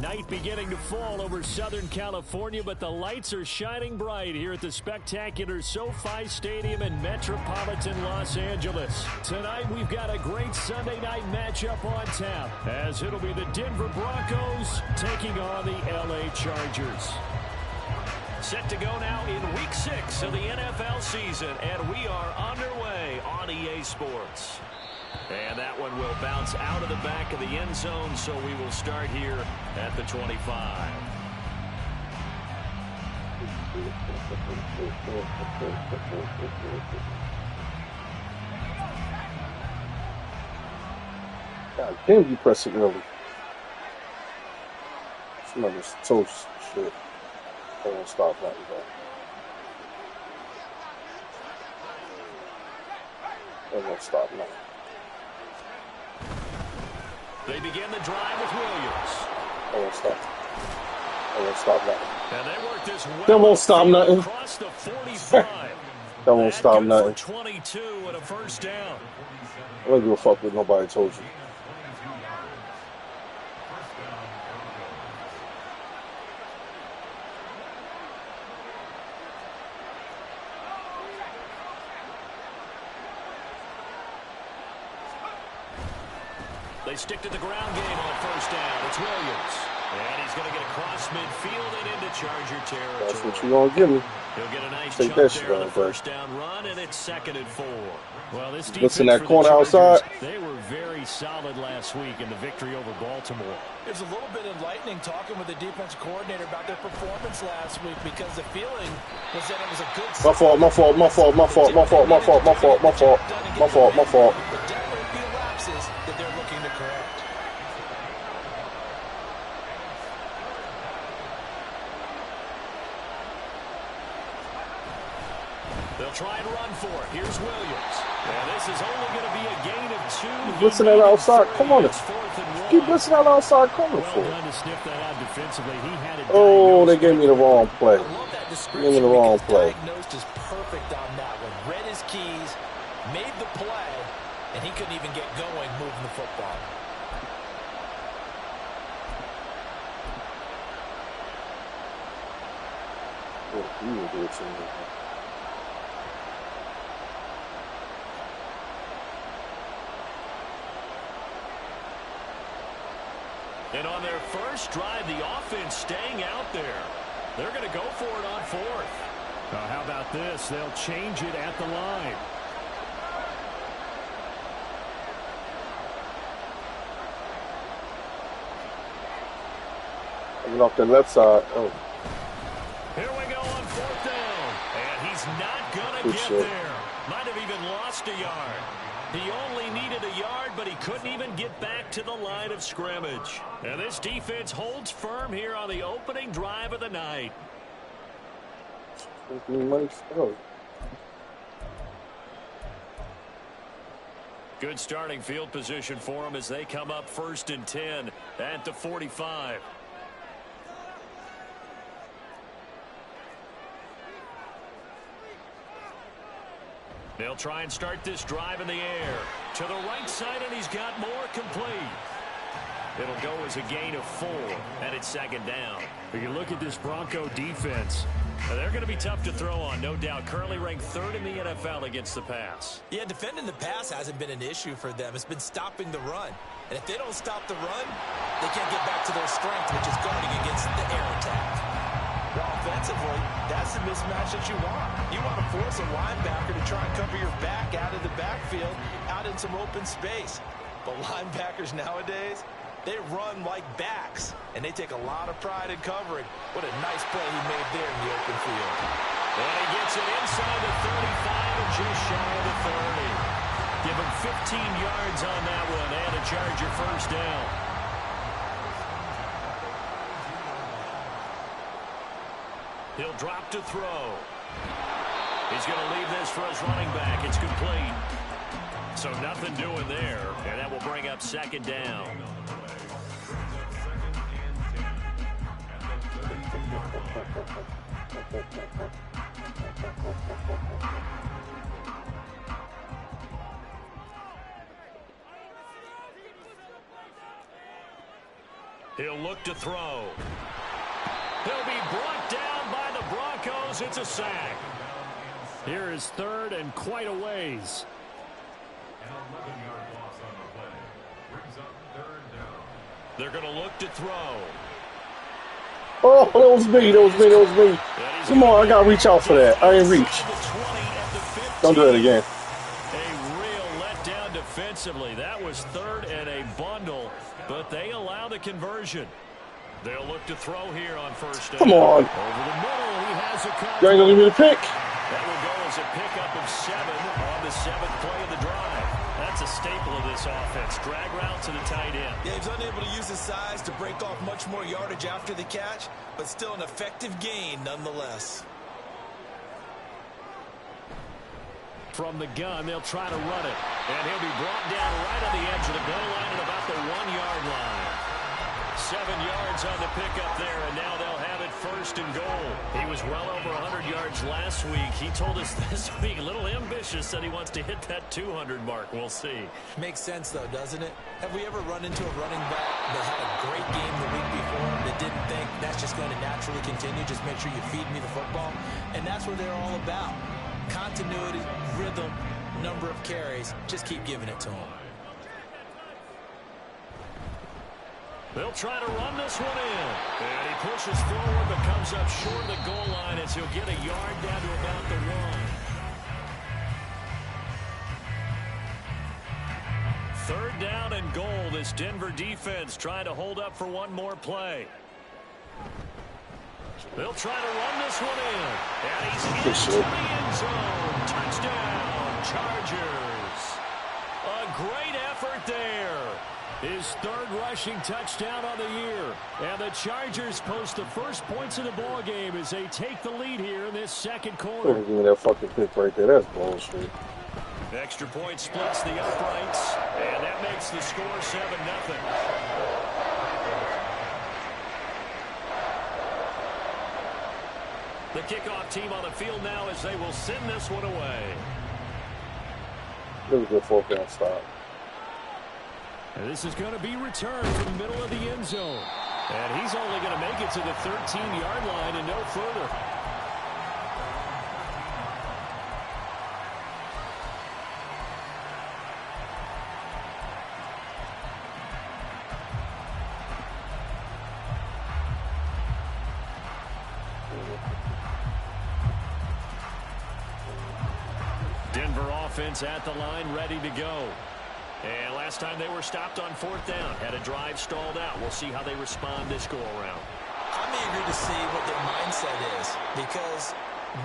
Night beginning to fall over Southern California, but the lights are shining bright here at the spectacular SoFi Stadium in metropolitan Los Angeles. Tonight, we've got a great Sunday night matchup on tap, as it'll be the Denver Broncos taking on the LA Chargers. Set to go now in Week 6 of the NFL season, and we are underway on EA Sports. And that one will bounce out of the back of the end zone, so we will start here at the 25. God damn, you press it early. Somebody's toast shit. I won't stop that. I won't stop now. They begin the drive with Williams. I won't stop. I won't stop nothing. And they work this well. That won't stop nothing. Across the 45. That won't stop nothing. 22 and a first down. I don't give a fuck what nobody told you. They stick to the ground game on first down. It's Williams. And he's going to get across midfield and into Charger territory. That's what you're going to give me. He'll get a nice Take chunk that there on the shit first down run, and it's 2nd and 4. Well, this defense listen, that for corner the Chargers, outside. They were very solid last week in the victory over Baltimore. It was a little bit enlightening talking with the defensive coordinator about their performance last week, because the feeling was that it was a good... My fault. But definitely a few lapses that they're looking to correct. They'll try and run for it. Here's Williams. And this is only going to be a gain of 2. Listen to that outside corner. Keep listening to that outside corner Well for. done to sniff that out defensively. He had it. Oh, they gave me the wrong play. Gave me the wrong play. Diagnosed is perfect on that one. Read his keys, made the play, and he couldn't even get going moving the football. Oh, you will do it to me. And on their first drive, the offense staying out there. They're going to go for it on 4th. How about this? They'll change it at the line. Coming off the left side. Oh. Here we go on 4th down. And he's not going to get there. Might have even lost a yard. He only needed a yard, but he couldn't even get back to the line of scrimmage. And this defense holds firm here on the opening drive of the night. Good starting field position for them as they come up 1st and 10 at the 45. They'll try and start this drive in the air. To the right side, and he's got more complete. It'll go as a gain of 4, and it's second down. You look at this Bronco defense. They're going to be tough to throw on, no doubt. Currently ranked 3rd in the NFL against the pass. Yeah, defending the pass hasn't been an issue for them. It's been stopping the run. And if they don't stop the run, they can't get back to their strength, which is guarding against the air attack. Well, offensively, that's the mismatch that you want. You want to force a linebacker to try and cover your back out of the backfield, out in some open space. But linebackers nowadays, they run like backs, and they take a lot of pride in covering. What a nice play he made there in the open field. And he gets it inside the 35 and just shy of the 30. Give him 15 yards on that one and a Charger first down. He'll drop to throw. He's going to leave this for his running back. It's complete. So nothing doing there, and that will bring up second down. He'll look to throw. He'll be brought down by the Broncos. It's a sack. Here is 3rd and quite a ways. They're going to look to throw. Oh, that was me. Come on, I got to reach out for that. I didn't reach. Don't do that again. A real letdown defensively. That was 3rd and a bundle, but they allow the conversion. They'll look to throw here on first down. Come on. Over the middle, he has a You ain't going to give me the pick. That will go as a pickup of 7 on the 7th play of the drive. That's a staple of this offense. Drag route to the tight end. Yeah, he's unable to use his size to break off much more yardage after the catch, but still an effective gain nonetheless. From the gun, they'll try to run it. And he'll be brought down right on the edge of the goal line at about the 1-yard line. 7 yards on the pickup there, and now they'll have it 1st and goal. He was well over 100 yards last week. He told us this week, a little ambitious, that he wants to hit that 200 mark. We'll see. Makes sense, though, doesn't it? Have we ever run into a running back that had a great game the week before that didn't think that's just going to naturally continue? Just make sure you feed me the football. And that's what they're all about. Continuity, rhythm, number of carries. Just keep giving it to him. They'll try to run this one in. And he pushes forward but comes up short of the goal line as he'll get a yard down to about the 1. 3rd down and goal. This Denver defense trying to hold up for one more play. They'll try to run this one in. And he's into the end zone. Touchdown, Chargers. A great effort there. His 3rd rushing touchdown on the year. And the Chargers post the first points of the ball game as they take the lead here in this second quarter. Give me that fucking pick right there. That's bullshit. Extra point splits the uprights, and that makes the score 7-0. The kickoff team on the field now as they will send this one away. That was a good 4th down stop. And this is going to be returned to the middle of the end zone. And he's only going to make it to the 13-yard line and no further. Denver offense at the line, ready to go. And last time they were stopped on 4th down, had a drive stalled out. We'll see how they respond this go-around. I'm eager to see what their mindset is, because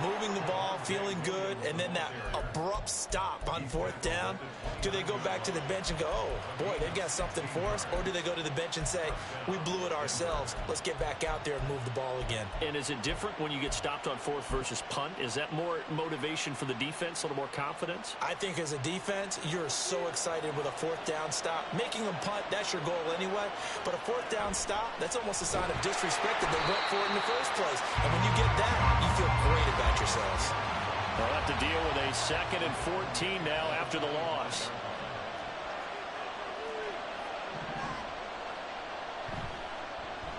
moving the ball, feeling good, and then that abrupt stop on 4th down, do they go back to the bench and go, oh, boy, they've got something for us? Or do they go to the bench and say, we blew it ourselves, let's get back out there and move the ball again? And is it different when you get stopped on 4th versus punt? Is that more motivation for the defense, a little more confidence? I think as a defense, you're so excited with a 4th down stop. Making them punt, that's your goal anyway. But a 4th down stop, that's almost a sign of disrespect that they went for it in the first place. And when you get that, you feel great about yourselves. They'll have to deal with a 2nd and 14 now after the loss.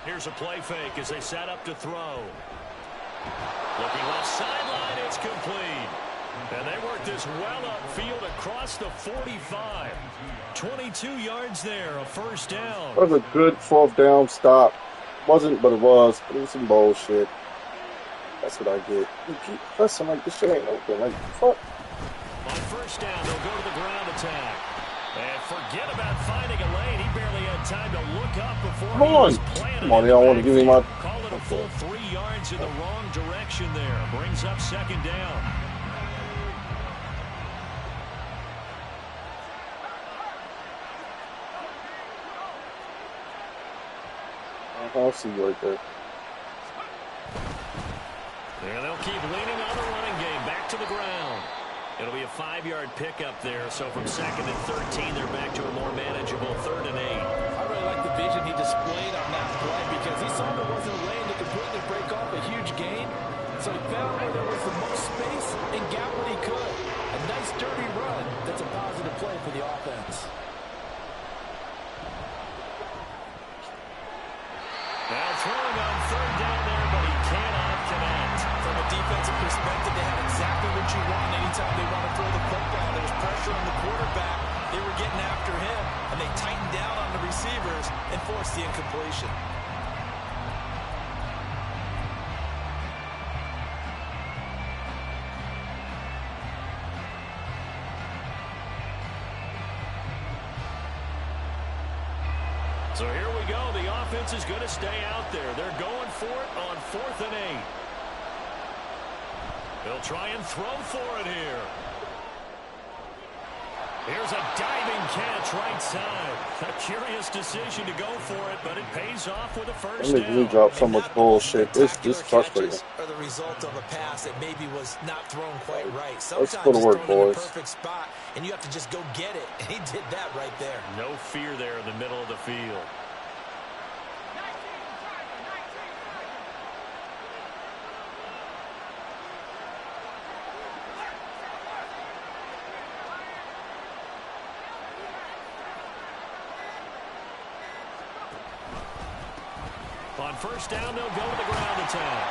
Here's a play fake as they set up to throw. Looking left sideline, it's complete. And they work this well upfield across the 45. 22 yards there, a first down. That was a good fourth down stop. Wasn't, but it was. But it was some bullshit. That's what I get. You keep pressing like this shit ain't open. Like, fuck. On first down, they'll go to the ground attack. And forget about finding a lane. He barely had time to look up before he was planted. Come on, y'all want to give me my... Call it a full 3 yards in the wrong direction there. Brings up second down. I'll see you right there. And they'll keep leaning on the running game. Back to the ground. It'll be a 5-yard pickup there. So from 2nd and 13, they're back to a more manageable 3rd and 8. I really like the vision he displayed on that play because he saw there wasn't a lane to completely break off a huge gain. So he found where there was the most space and got what he could. A nice, dirty run. That's a positive play for the offense. Now throwing on 3rd down there, but he cannot connect. From a defensive perspective, they had exactly what you want anytime they want to throw the football. There was pressure on the quarterback. They were getting after him, and they tightened down on the receivers and forced the incompletion. So here we go. The offense is going to stay out there. They're going for it on 4th and 8. They'll try and throw for it here. Here's a diving catch right side. A curious decision to go for it, but it pays off with a first down. We drop so much bullshit. This is frustrating. Are the result of a pass that maybe was not thrown quite right. Let's go to work, boys. In the perfect spot, and you have to just go get it. And he did that right there. No fear there in the middle of the field. On first down, they'll go to the ground attack.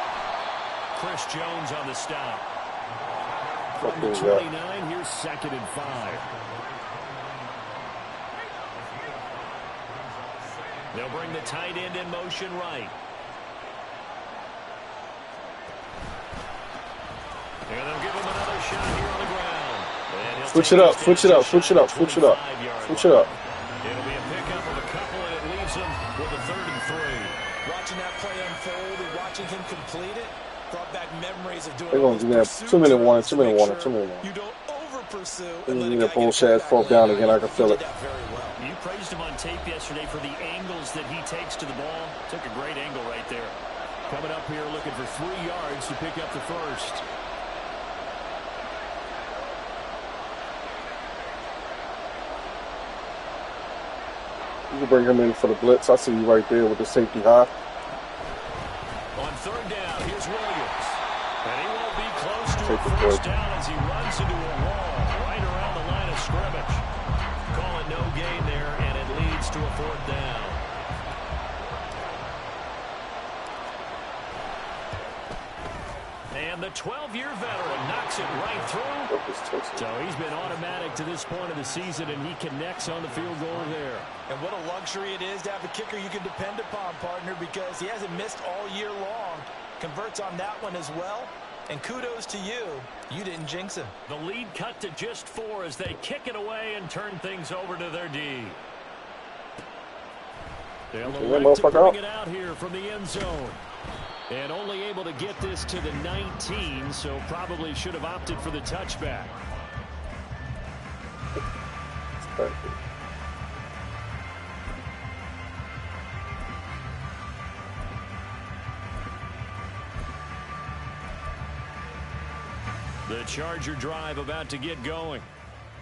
Chris Jones on the stop. From the 29, here's 2nd and 5. They'll bring the tight end in motion right. And they'll give him another shot here on the ground. Switch it up, switch it up, switch it up, switch it up. Switch it up. It'll be a pickup of a couple, and it leaves him with a 3rd and 3. Watching that play unfold and watching him complete it brought back memories of doing. They're going to do that 2-minute warning, 2-minute warning, 2-minute warning. You don't over pursue. And then that bullshit 4th down again. I can feel it. You praised him on tape yesterday for the angles that he takes to the ball. Took a great angle right there. Coming up here looking for 3 yards to pick up the first. You can bring him in for the blitz. I see you right there with the safety high. On 3rd down, here's Williams. And he won't be close to a first down as he runs into a wall right around the line of scrimmage. Call it no gain there, and it leads to a 4th down. And the 12-year veteran knocks it right through. So he's been automatic to this point of the season, and he connects on the field goal there. And what a luxury it is to have a kicker you can depend upon, partner, because he hasn't missed all year long. Converts on that one as well. And kudos to you. You didn't jinx him. The lead cut to just 4 as they kick it away and turn things over to their D. They'll elect to bring it out here from the end zone. And only able to get this to the 19, so probably should have opted for the touchback. The Charger drive about to get going.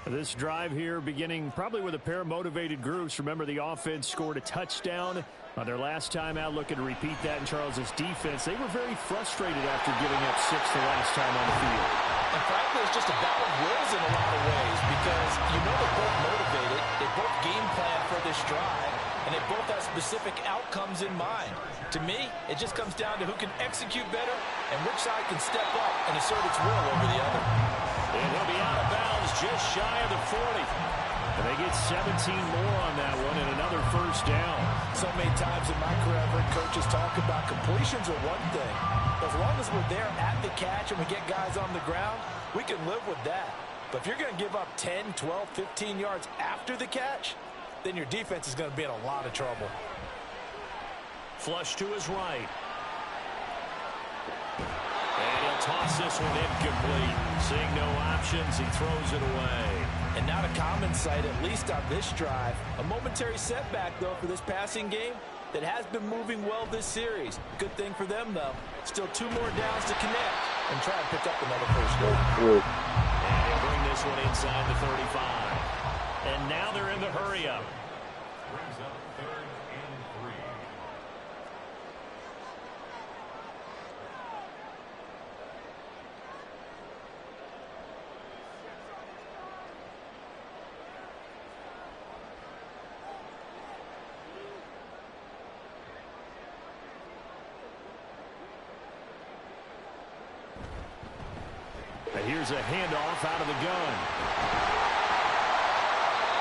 This drive here beginning probably with a pair of motivated groups. Remember, the offense scored a touchdown on their last time out, looking to repeat that in Charles's defense. They were very frustrated after giving up 6 the last time on the field. And frankly, it's just a battle of wills in a lot of ways because you know they're both motivated. They both game plan for this drive. and they both have specific outcomes in mind. To me, it just comes down to who can execute better and which side can step up and assert its will over the other. And he'll be out of bounds just shy of the 40. And they get 17 more on that one and another first down. So many times in my career, I've heard coaches talk about completions are one thing. As long as we're there at the catch and we get guys on the ground, we can live with that. But if you're going to give up 10, 12, 15 yards after the catch, then your defense is going to be in a lot of trouble. Flush to his right. And he'll toss this one incomplete. Seeing no options, he throws it away. And not a common sight, at least on this drive. A momentary setback, though, for this passing game that has been moving well this series. Good thing for them, though. Still 2 more downs to connect and try and pick up another first down. And they'll bring this one inside the 35. And now they're in the hurry-up. Here's a handoff out of the gun.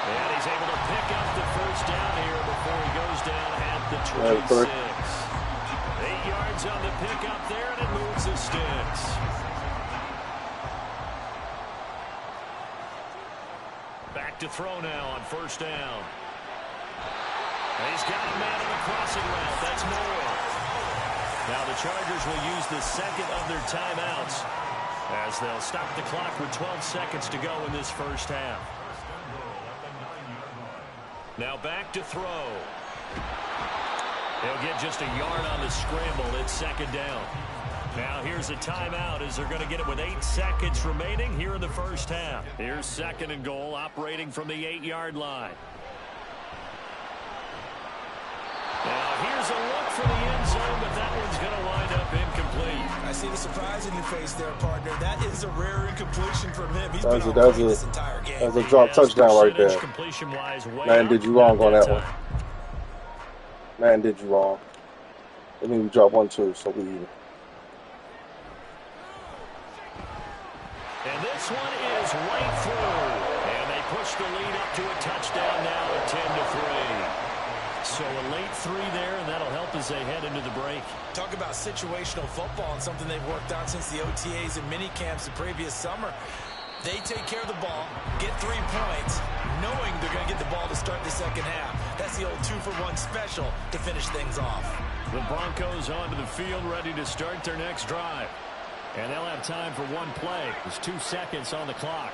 And he's able to pick up the first down here before he goes down at the 26. 8 yards on the pickup there, and it moves the sticks. Back to throw now on first down. And he's got a man on the crossing route. That's Moore. Now the Chargers will use the second of their timeouts, as they'll stop the clock with 12 seconds to go in this first half. Now back to throw. They'll get just a yard on the scramble. It's second down. Now here's a timeout as they're going to get it with 8 seconds remaining here in the first half. Here's second and goal, operating from the 8-yard line. Now here's a look for the end zone, but that one's going to wind up incomplete. I see the surprise in your face there, partner. That is a rare incompletion from him. He's been on point this entire game. That's a drop touchdown right there. Man, did you wrong on that one. Man, did you wrong. I mean, we dropped 1, 2, so we even. And this one is right through. And they push the lead up to a touchdown now at 10-3. So a late 3 there, and that'll help as they head into the break. Talk about situational football and something they've worked on since the OTAs and mini camps the previous summer. They take care of the ball, get 3 points, knowing they're going to get the ball to start the second half. That's the old 2-for-1 special to finish things off. The Broncos onto the field, ready to start their next drive. And they'll have time for 1 play. There's 2 seconds on the clock.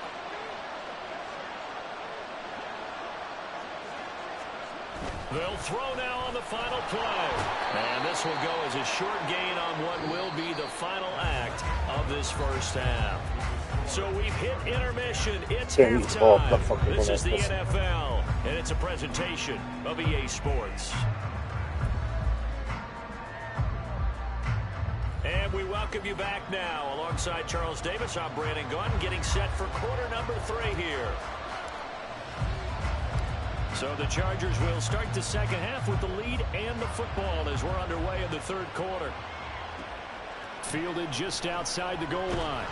They'll throw now on the final play. And this will go as a short gain on what will be the final act of this first half. So we've hit intermission. It's halftime. This is the NFL, and it's a presentation of EA Sports. And we welcome you back now. Alongside Charles Davis, I'm Brandon Gunn, getting set for quarter number 3 here. So the Chargers will start the second half with the lead and the football as we're underway in the third quarter. Fielded just outside the goal line.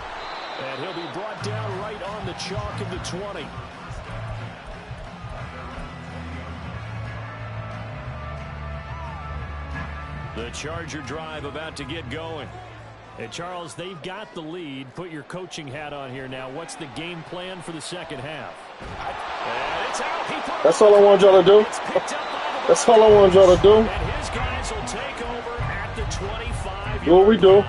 And he'll be brought down right on the chalk of the 20. The Charger drive about to get going. And Charles, they've got the lead. Put your coaching hat on here now. What's the game plan for the second half? And it's out. That's all I want y'all to do. That's all I want y'all to do. And his guys will take over at the 25. Do what we do.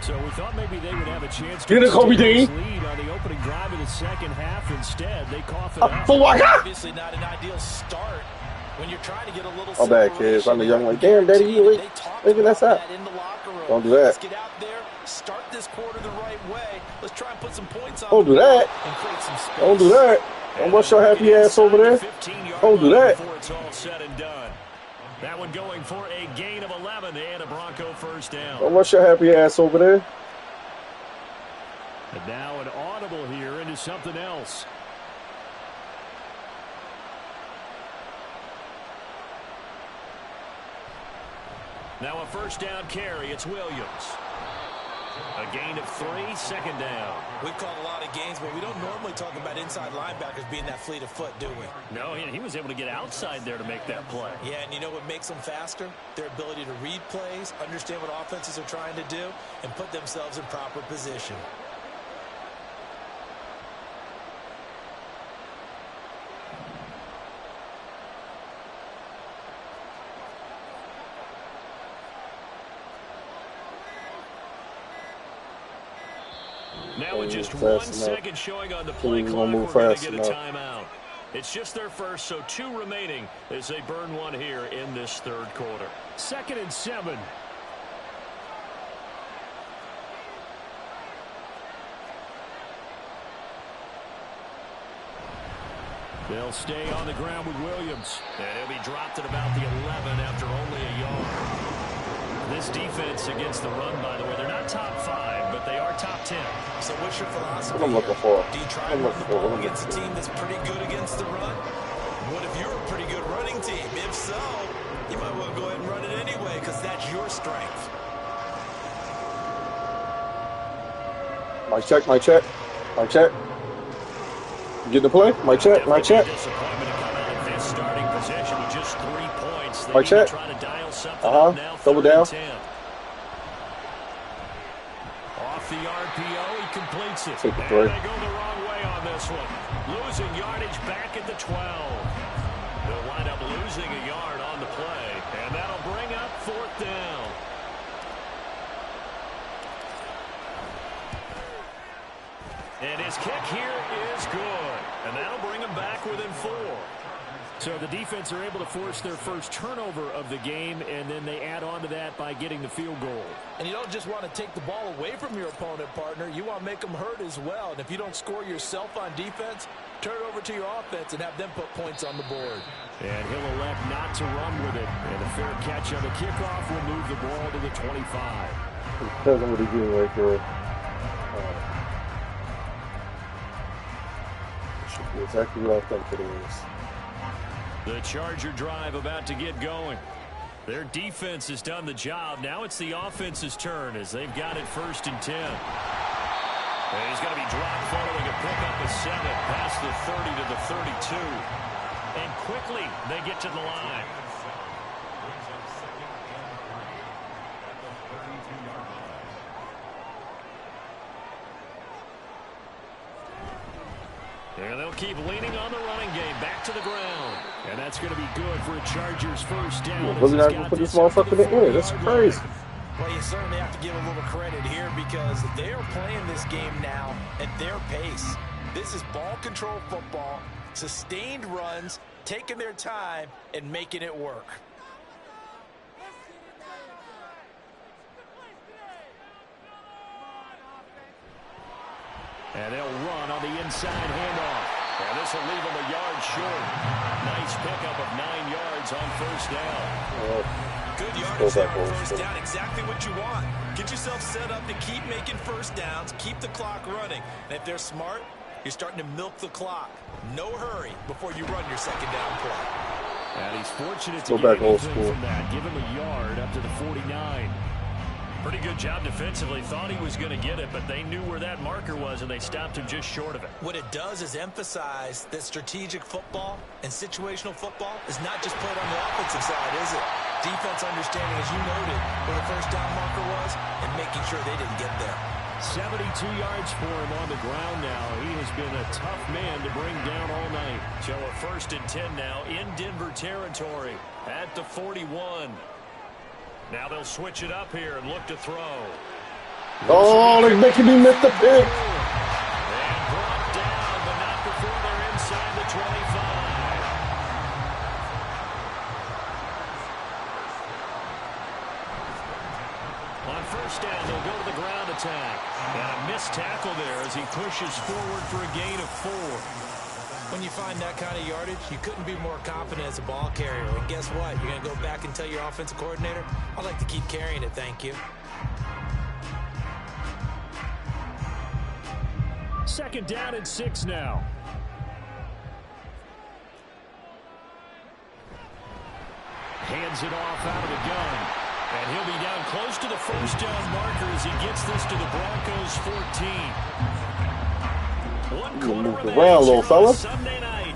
So we thought maybe they would have a chance to get a Kobe Dean lead on the opening drive of the second half. Instead, they cough it up. Obviously not an ideal start when you're trying to get a little. Oh, bad kids. I'm the young one. Damn, Daddy, you maybe that's out. Don't do that. Let's get out there, start this quarter the right way. Let's try and put some points on. Don't do that. Don't do that. Don't rush your happy ass over there. Don't do that. Before it's all said and done. That one going for a gain of 11 and a Bronco first down. Don't rush your happy ass over there. And now an audible here into something else. Now a first down carry. It's Williams. A gain of 3, second down. We've called a lot of games, but we don't normally talk about inside linebackers being that fleet of foot, do we? No, he was able to get outside there to make that play. Yeah, and you know what makes them faster? Their ability to read plays, understand what offenses are trying to do, and put themselves in proper position. Now with just 1 second showing on the play clock, we're going to get a timeout. It's just their first, so 2 remaining as they burn 1 here in this third quarter. 2nd and 7. They'll stay on the ground with Williams. And he'll be dropped at about the 11 after only a yard. This defense against the run, by the way, they're not top 5, but they are top 10. So what's your philosophy? What I'm looking for. Do you try to run the ball against a team that's pretty good against the run? What if you're a pretty good running team? If so, you might want to go ahead and run it anyway because that's your strength. My check. You getting the play? My check. Disappointment to come out of this starting possession with just 3 points. They My check. Try to dial something up now. Double down. 10. Off the RPO, he completes it. Take the and three. they go the wrong way on this one. Losing yardage back at the 12. They'll wind up losing a yard on the play, and that'll bring up 4th down. And his kick here is good, and that'll bring him back within 4. So the defense are able to force their first turnover of the game, and then they add on to that by getting the field goal. And you don't just want to take the ball away from your opponent, partner. You want to make them hurt as well. And if you don't score yourself on defense, turn it over to your offense and have them put points on the board. And he'll elect not to run with it. And a fair catch on the kickoff will move the ball to the 25. Depends on what he's doing right there. Should be exactly what I think it is. The Charger drive about to get going. Their defense has done the job. Now it's the offense's turn as they've got it 1st and 10. And he's going to be dropped following a pickup of 7 past the 30 to the 32. And quickly they get to the line. And they'll keep leaning on the running game back to the ground. And that's going to be good for a Chargers first down. Really not going to put this motherfucker in the air. That's crazy. Well, you certainly have to give a little credit here because they are playing this game now at their pace. This is ball control football, sustained runs, taking their time, and making it work. And they'll run on the inside handoff. And this will leave them a yard short. Nice pickup of 9 yards on first down. Good yardage there on first down. Exactly what you want. Get yourself set up to keep making first downs, keep the clock running. And if they're smart, you're starting to milk the clock. No hurry before you run your second down play. And he's fortunate to get anything from that. Give him a yard up to the 49. Pretty good job defensively. Thought he was going to get it, but they knew where that marker was, and they stopped him just short of it. What it does is emphasize that strategic football and situational football is not just played on the offensive side, is it? Defense understanding, as you noted, where the first down marker was and making sure they didn't get there. 72 yards for him on the ground now. He has been a tough man to bring down all night. So a 1st and 10 now in Denver territory at the 41. Now they'll switch it up here and look to throw. Oh, they're making me miss the pick. And brought down, but not before they're inside the 25. On first down, they'll go to the ground attack. And a missed tackle there as he pushes forward for a gain of 4. When you find that kind of yardage, you couldn't be more confident as a ball carrier. And guess what? You're going to go back and tell your offensive coordinator, I'd like to keep carrying it, thank you. 2nd down and 6 now. Hands it off out of the gun. And he'll be down close to the first down marker as he gets this to the Broncos 14. One quarter Move remains around, little here on fella. Sunday night.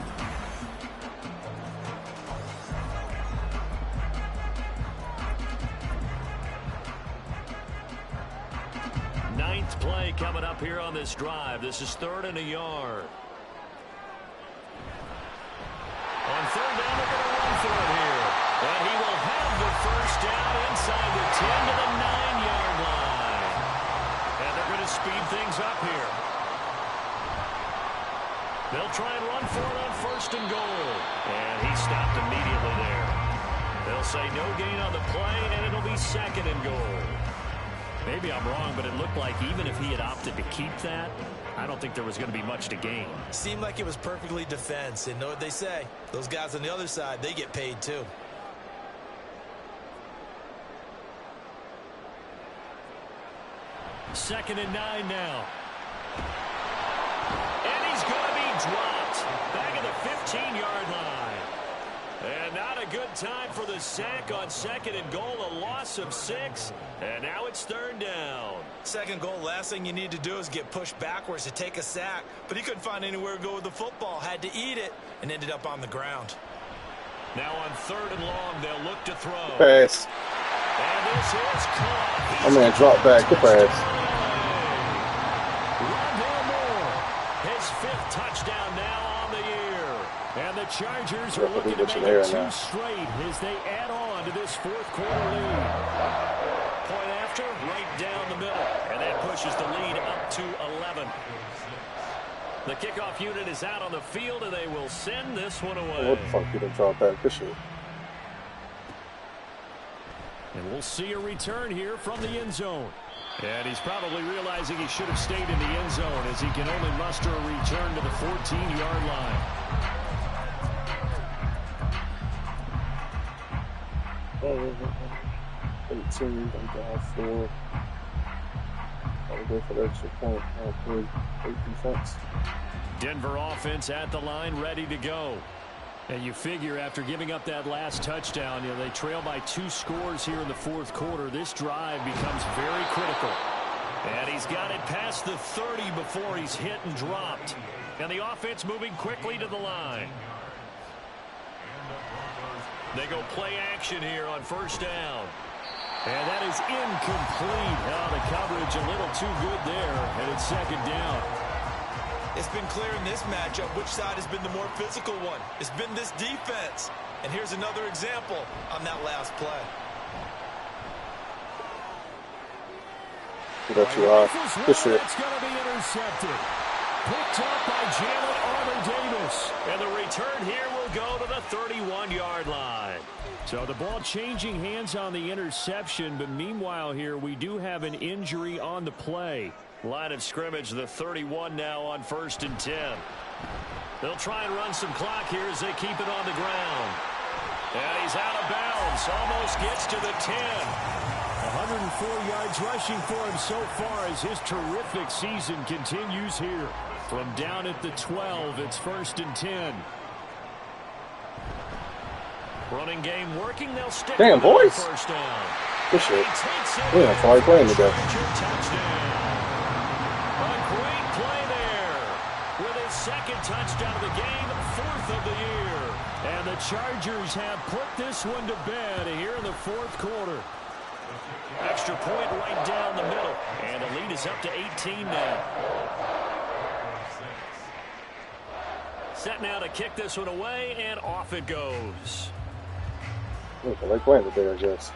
Ninth play coming up here on this drive. This is 3rd and a yard. On 3rd down, they're going to run for it here. And he will have the first down inside the 10 to the 9-yard line. And they're going to speed things up here. They'll try and run for it on 1st and goal. And he stopped immediately there. They'll say no gain on the play, and it'll be 2nd and goal. Maybe I'm wrong, but it looked like even if he had opted to keep that, I don't think there was going to be much to gain. Seemed like it was perfectly defense. And know what they say? Those guys on the other side, they get paid too. Second and 9 now. And he's going to be dropped back at the 15-yard line. And not a good time for the sack on 2nd and goal, a loss of 6. And now it's 3rd down. 2nd goal, last thing you need to do is get pushed backwards to take a sack. But he couldn't find anywhere to go with the football, had to eat it, and ended up on the ground. Now on 3rd and long, they'll look to throw. Pass. And this is caught. My man dropped back. Good pass. His 5th touchdown now on the year. And the Chargers are looking to make there it 2 now. straight as they add on to this 4th quarter lead. Point after, right down the middle. And that pushes the lead up to 11. The kickoff unit is out on the field, and they will send this one away. What the fuck did he drop back? This shit. And we'll see a return here from the end zone. And he's probably realizing he should have stayed in the end zone as he can only muster a return to the 14-yard line. Oh, 18, I'm down 4. I'll go for the extra point. Great defense. Denver offense at the line, ready to go. And you figure after giving up that last touchdown, they trail by 2 scores here in the 4th quarter. This drive becomes very critical. And he's got it past the 30 before he's hit and dropped. And the offense moving quickly to the line. They go play action here on 1st down. And that is incomplete. Oh, the coverage a little too good there. And it's 2nd down. It's been clear in this matchup which side has been the more physical one. It's been this defense. And here's another example on that last play. That's you off. Good shit. It's going to be intercepted. Picked up by Jalen Armour-Davis. And the return here will go to the 31-yard line. So the ball changing hands on the interception, but meanwhile here we do have an injury on the play. Line of scrimmage, the 31 now on 1st and 10. They'll try and run some clock here as they keep it on the ground. And he's out of bounds, almost gets to the 10. 104 yards rushing for him so far as his terrific season continues here. From down at the 12, it's 1st and 10. Running game working, they'll stick. Damn, boys. 1st down. Good shit. We have somebody playing today. A great play there. With his 2nd touchdown of the game, 4th of the year. And the Chargers have put this one to bed here in the 4th quarter. Extra point right down the middle. And the lead is up to 18 now. Set now to kick this one away, and off it goes. I like playing today, I guess.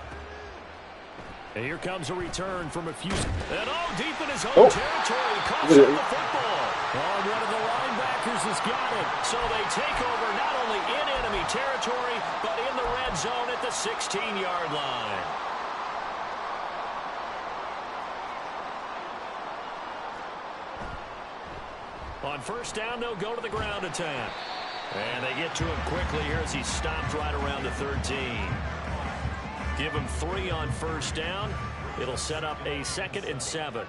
And here comes a return from a few. And deep in his own territory. Coughs up the football. One of the linebackers has got it. So they take over not only in enemy territory, but in the red zone at the 16-yard line. On 1st down, they'll go to the ground attack. And they get to him quickly here as he stopped right around the 13. Give him 3 on 1st down. It'll set up a 2nd and 7.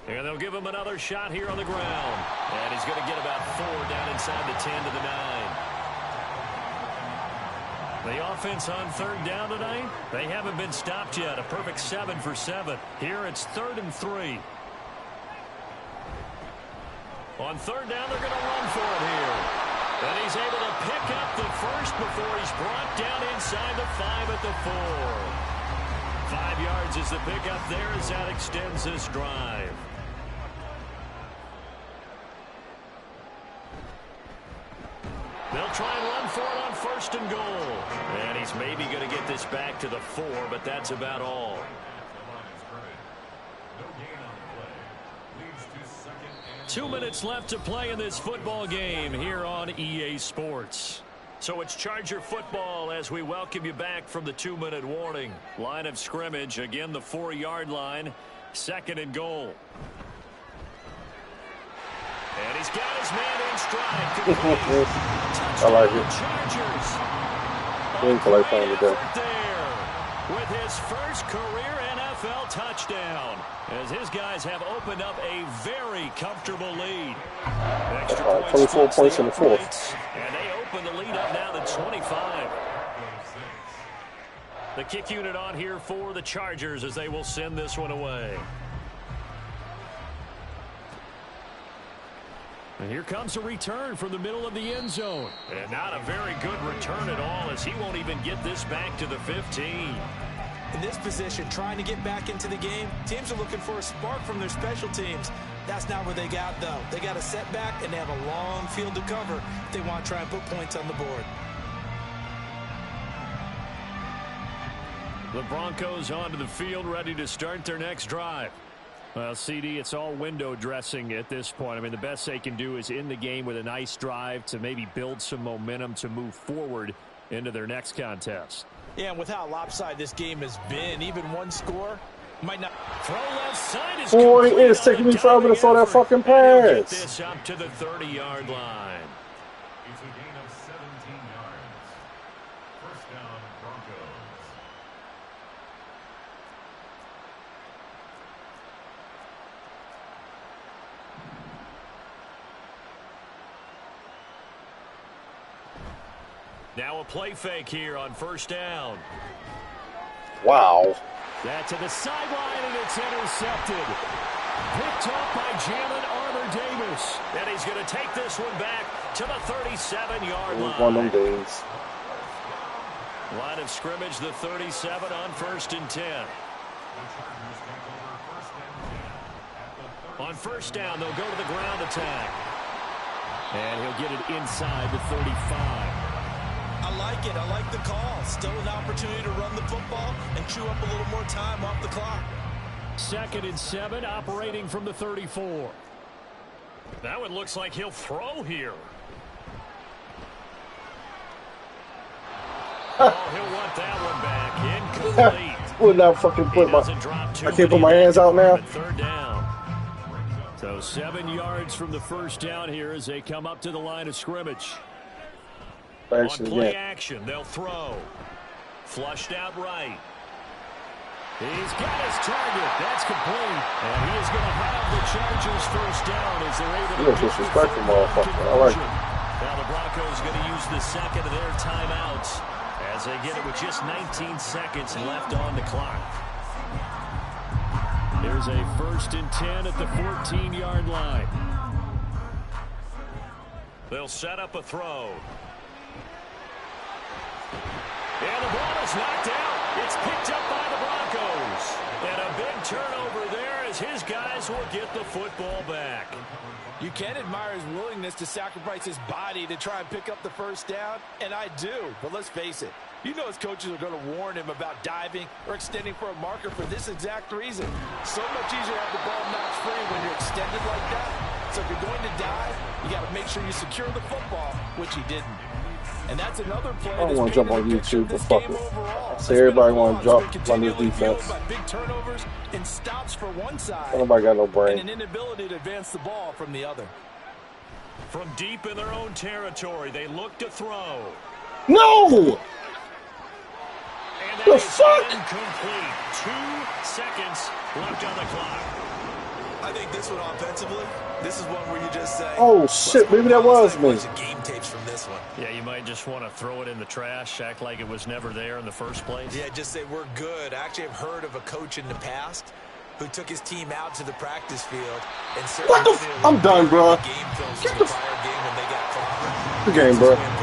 And they'll give him another shot here on the ground. And he's going to get about 4 down inside the 10 to the 9. The offense on third down tonight, they haven't been stopped yet. A perfect 7 for 7. Here it's 3rd and 3. On third down, they're going to run for it here. And he's able to pick up the first before he's brought down inside the 5 at the 4. 5 yards is the pickup there as that extends this drive. They'll try and run for it on 1st and goal. And he's maybe going to get this back to the 4, but that's about all. 2 minutes left to play in this football game here on EA Sports. So it's Charger football as we welcome you back from the 2-minute warning. Line of scrimmage, again the 4-yard line, 2nd and goal. And he's got his man in stride. I like it. Chargers. We ain't play playing today. With his first career NFL touchdown, as his guys have opened up a very comfortable lead. Extra 24 points in the 4th. And they open the lead up now to 25. The kick unit on here for the Chargers as they will send this one away. And here comes a return from the middle of the end zone. And not a very good return at all, as he won't even get this back to the 15. In this position, trying to get back into the game, teams are looking for a spark from their special teams. That's not where they got, though. They got a setback, and they have a long field to cover if they want to try and put points on the board. The Broncos onto the field, ready to start their next drive. Well, CD, it's all window dressing at this point. I mean, the best they can do is in the game with a nice drive to maybe build some momentum to move forward into their next contest. Yeah, and with how lopsided this game has been, even one score might not. Throw left side is Boy, it's taking me forever to throw that fucking get pass. this up to the 30-yard line. It's a gain of 17 yards. First down, Broncos. Now a play fake here on 1st down. Wow. That's to the sideline, and it's intercepted. Picked off by Jalen Armour-Davis. And he's going to take this one back to the 37-yard line. One of them days. Line of scrimmage, the 37 on 1st and 10. On 1st down, they'll go to the ground attack. And he'll get it inside the 35. I like it. I like the call. Still an opportunity to run the football and chew up a little more time off the clock. 2nd and 7, operating from the 34. That one looks like he'll throw here. Oh, he'll want that one back. Incomplete. Would not fucking put my. I can't put my hands out now. 3rd down. So 7 yards from the 1st down here as they come up to the line of scrimmage. On play action, they'll throw. Flushed out right. He's got his target. That's complete. And he is going to have the Chargers 1st down as they're able to. You're disrespectful, motherfucker. I like it. Now the Broncos going to use the 2nd of their timeouts as they get it with just 19 seconds left on the clock. There's a 1st and 10 at the 14-yard line. They'll set up a throw. And the ball is knocked out. It's picked up by the Broncos. And a big turnover there as his guys will get the football back. You can admire his willingness to sacrifice his body to try and pick up the 1st down, and I do. But let's face it, you know his coaches are going to warn him about diving or extending for a marker for this exact reason. So much easier to have the ball knocked free when you're extended like that. So if you're going to dive, you got to make sure you secure the football, which he didn't. And that's another play. I don't want to jump on YouTube, but fuck it. So everybody want to jump on this defense. Big turnovers and stops for one side. Nobody got no brain. And an inability to advance the ball from the other. From deep in their own territory, they look to throw. No! And the fuck? Incomplete. 2 seconds left on the clock. I think this one offensively, this is one where you just say, oh shit, maybe that was me. Game tapes from this one. Yeah, you might just want to throw it in the trash, act like it was never there in the first place. Yeah, just say we're good. I actually have heard of a coach in the past who took his team out to the practice field and What the? I'm done, bro. the game films from the prior game when they got clobbered. The game, bro. Well,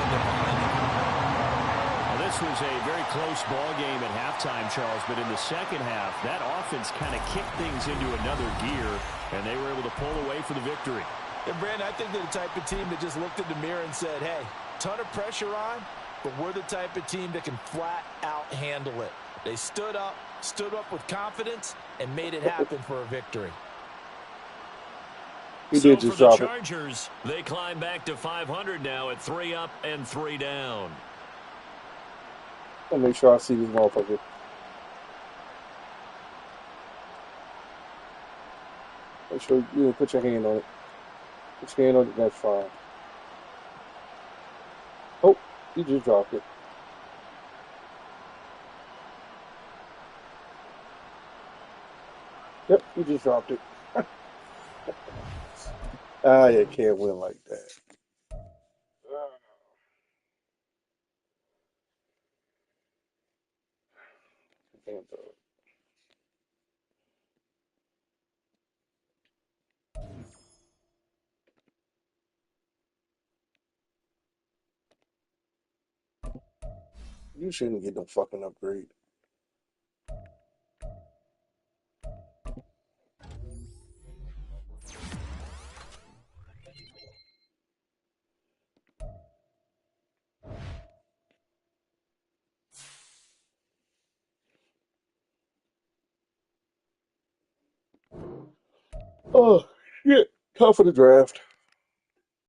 this was a very close ball game at halftime, Charles, but in the second half, that offense kind of kicked things into another gear, and they were able to pull away for the victory. And, Brandon, I think they're the type of team that just looked in the mirror and said, hey, ton of pressure on, but we're the type of team that can flat out handle it. They stood up with confidence, and made it happen for a victory. He did just drop it. For the Chargers, they climb back to 500 now at 3 up and 3 down. I'll make sure I see this motherfucker. Make sure you put your hand on it. Put your hand on it, that's fine. Oh, he just dropped it. Yep, he just dropped it. You can't win like that. Can't do it. You shouldn't get no fucking upgrade. Oh, shit. Time for the draft.